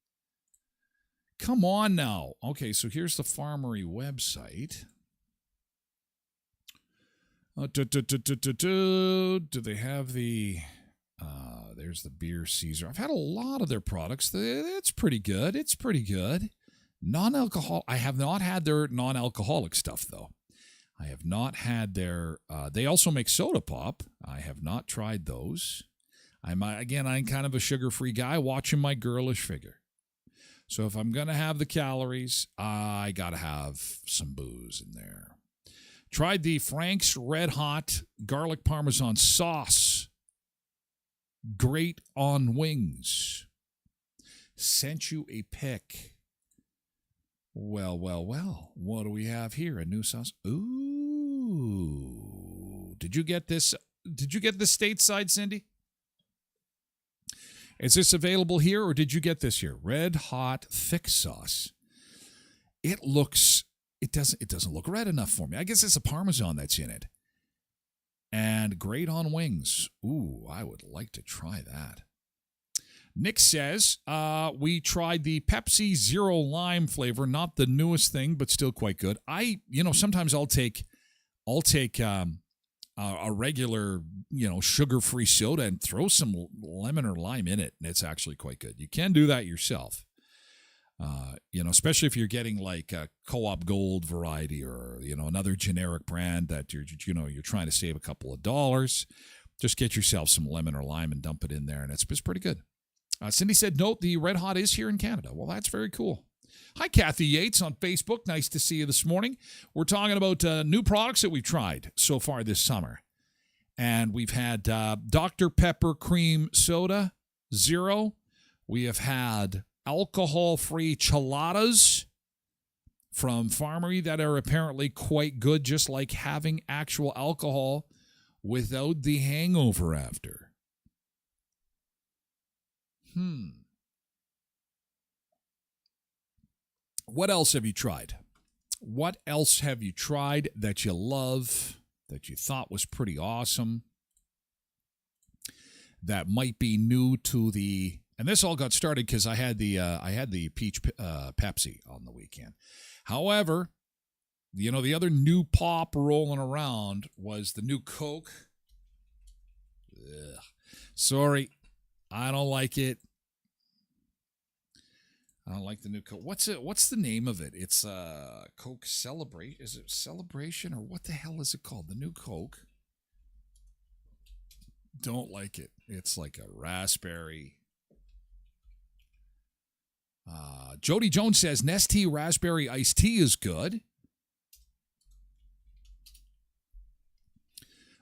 Come on now. Okay, so here's the Farmery website. Do they have the... there's the Beer Caesar. I've had a lot of their products. It's pretty good. It's pretty good. Non-alcohol. I have not had their non-alcoholic stuff, though. I have not had their... they also make soda pop. I have not tried those. I'm kind of a sugar-free guy watching my girlish figure. So if I'm going to have the calories, I got to have some booze in there. Tried the Frank's Red Hot Garlic Parmesan Sauce. Great on wings. Sent you a pic. Well. What do we have here? A new sauce? Ooh. Did you get this? Did you get this stateside, Cindy? Is this available here, or did you get this here? Red Hot Thick Sauce. It doesn't look red enough for me. I guess it's a Parmesan that's in it. And great on wings. Ooh, I would like to try that. Nick says, we tried the Pepsi Zero Lime flavor, not the newest thing, but still quite good. Sometimes I'll take a regular, sugar-free soda and throw some lemon or lime in it, and it's actually quite good. You can do that yourself. Especially if you're getting like a Co-op Gold variety or, another generic brand that you're trying to save a couple of dollars. Just get yourself some lemon or lime and dump it in there, and it's pretty good. Cindy said, note, the Red Hot is here in Canada. Well, that's very cool. Hi, Kathy Yates on Facebook. Nice to see you this morning. We're talking about new products that we've tried so far this summer. And we've had Dr. Pepper Cream Soda Zero. We have had alcohol-free cheladas from Farmery that are apparently quite good, just like having actual alcohol without the hangover after. What else have you tried? What else have you tried that you love, that you thought was pretty awesome, that might be new to the And this all got started because I had the peach Pepsi on the weekend. However, the other new pop rolling around was the new Coke. Ugh. Sorry, I don't like it. I don't like the new Coke. What's the name of it? It's Coke Celebrate. Is it Celebration or what the hell is it called? The new Coke. Don't like it. It's like a raspberry. Jody Jones says Nestea raspberry iced tea is good.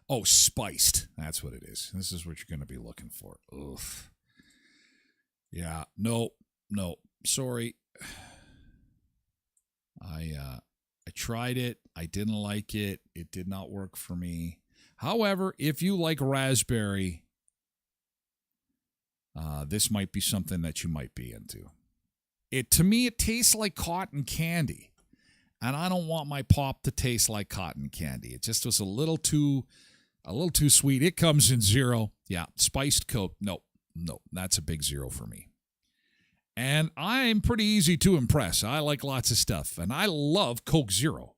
Oh, spiced. That's what it is. This is what you're going to be looking for. Oof. Yeah. No. Sorry. I tried it. I didn't like it. It did not work for me. However, if you like raspberry, this might be something that you might be into. To me, it tastes like cotton candy, and I don't want my pop to taste like cotton candy. It just was a little too sweet. It comes in 0. Yeah, spiced Coke. No, that's a big 0 for me. And I'm pretty easy to impress. I like lots of stuff, and I love Coke Zero.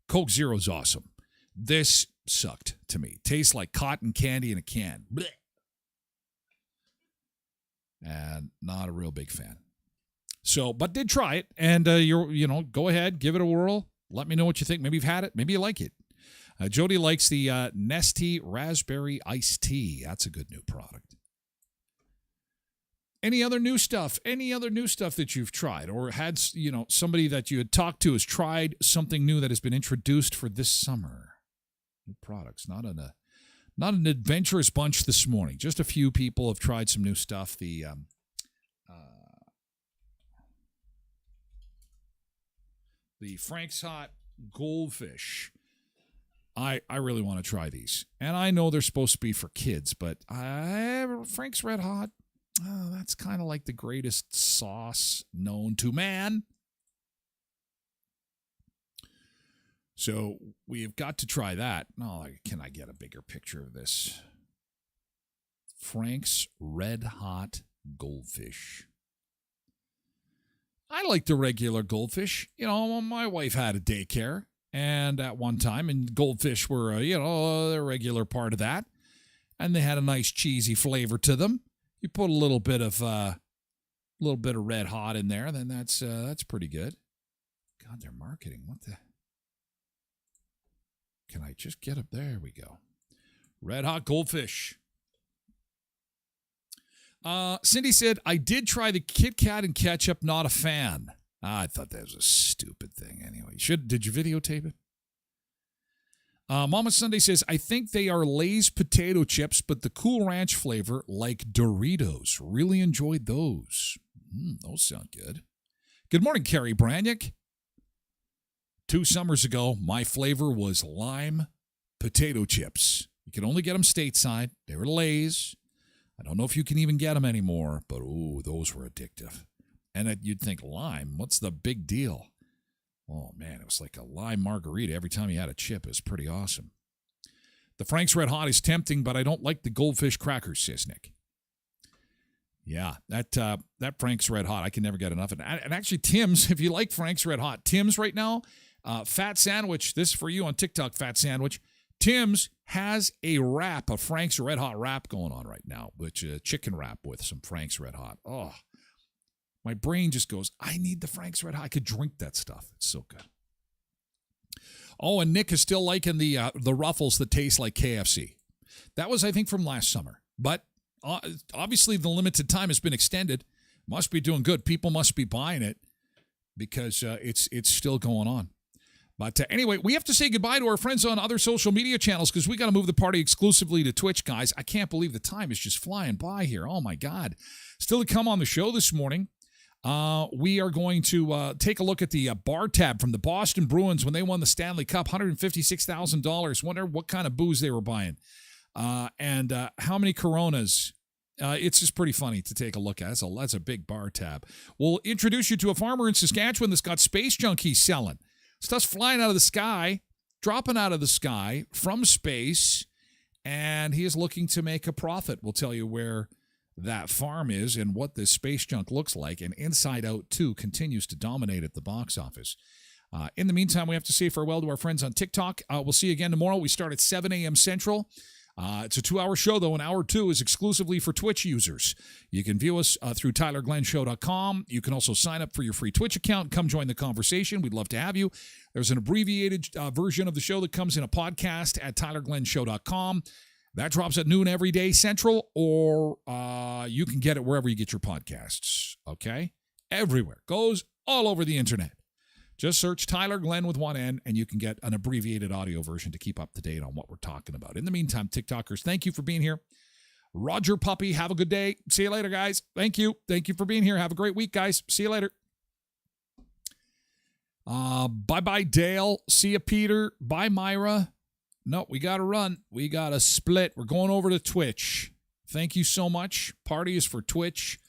Coke Zero's awesome. This sucked to me. Tastes like cotton candy in a can. Blech. And not a real big fan. So, but did try it, and go ahead, give it a whirl. Let me know what you think. Maybe you've had it. Maybe you like it. Jody likes the Nestea Raspberry Iced Tea. That's a good new product. Any other new stuff? Any other new stuff that you've tried or had, somebody that you had talked to has tried something new that has been introduced for this summer? New products. Not an adventurous bunch this morning. Just a few people have tried some new stuff. The Frank's Hot Goldfish. I really want to try these. And I know they're supposed to be for kids, but Frank's Red Hot, that's kind of like the greatest sauce known to man. So we have got to try that. Oh, can I get a bigger picture of this? Frank's Red Hot Goldfish. I like the regular goldfish. My wife had a daycare, and at one time, and goldfish were, a regular part of that, and they had a nice cheesy flavor to them. You put a little bit of Red Hot in there, then that's pretty good. God, they're marketing. What the? Can I just get up? There we go. Red Hot Goldfish. Cindy said, I did try the Kit Kat and ketchup, not a fan. I thought that was a stupid thing anyway. Did you videotape it? Mama Sunday says, I think they are Lay's potato chips, but the Cool Ranch flavor like Doritos. Really enjoyed those. Those sound good. Good morning, Carrie Branick. 2 summers ago, my flavor was lime potato chips. You could only get them stateside. They were Lay's. I don't know if you can even get them anymore, but those were addictive. And you'd think, lime, what's the big deal? Oh, man, it was like a lime margarita every time you had a chip. It was pretty awesome. The Frank's Red Hot is tempting, but I don't like the goldfish crackers, says Nick. Yeah, that Frank's Red Hot, I can never get enough of it. And actually, Tim's, if you like Frank's Red Hot, Tim's right now, Fat Sandwich, this is for you on TikTok, Fat Sandwich. Tim's has a Frank's Red Hot wrap going on right now, which is a chicken wrap with some Frank's Red Hot. Oh, my brain just goes, I need the Frank's Red Hot. I could drink that stuff. It's so good. Oh, and Nick is still liking the Ruffles that taste like KFC. That was, I think, from last summer. But obviously the limited time has been extended. Must be doing good. People must be buying it because it's still going on. But anyway, we have to say goodbye to our friends on other social media channels because we got to move the party exclusively to Twitch, guys. I can't believe the time is just flying by here. Oh, my God. Still to come on the show this morning, we are going to take a look at the bar tab from the Boston Bruins when they won the Stanley Cup, $156,000. Wonder what kind of booze they were buying and how many Coronas. It's just pretty funny to take a look at. That's a big bar tab. We'll introduce you to a farmer in Saskatchewan that's got space junk he's selling. Stuff's flying out of the sky, dropping out of the sky from space, and he is looking to make a profit. We'll tell you where that farm is and what this space junk looks like. And Inside Out 2 continues to dominate at the box office. In the meantime, we have to say farewell to our friends on TikTok. We'll see you again tomorrow. We start at 7 a.m. Central. It's a 2-hour show, though, and hour 2 is exclusively for Twitch users. You can view us through TylerGlenShow.com. You can also sign up for your free Twitch account. Come join the conversation. We'd love to have you. There's an abbreviated version of the show that comes in a podcast at TylerGlenShow.com. That drops at noon every day Central, or you can get it wherever you get your podcasts, okay? Everywhere. Goes all over the internet. Just search Tyler Glen with one N, and you can get an abbreviated audio version to keep up to date on what we're talking about. In the meantime, TikTokers, thank you for being here. Roger Puppy, have a good day. See you later, guys. Thank you. Thank you for being here. Have a great week, guys. See you later. Bye-bye, Dale. See you, Peter. Bye, Myra. No, we got to run. We got to split. We're going over to Twitch. Thank you so much. Party is for Twitch.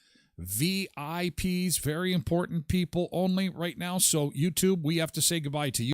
VIPs, very important people only right now. So YouTube, we have to say goodbye to you.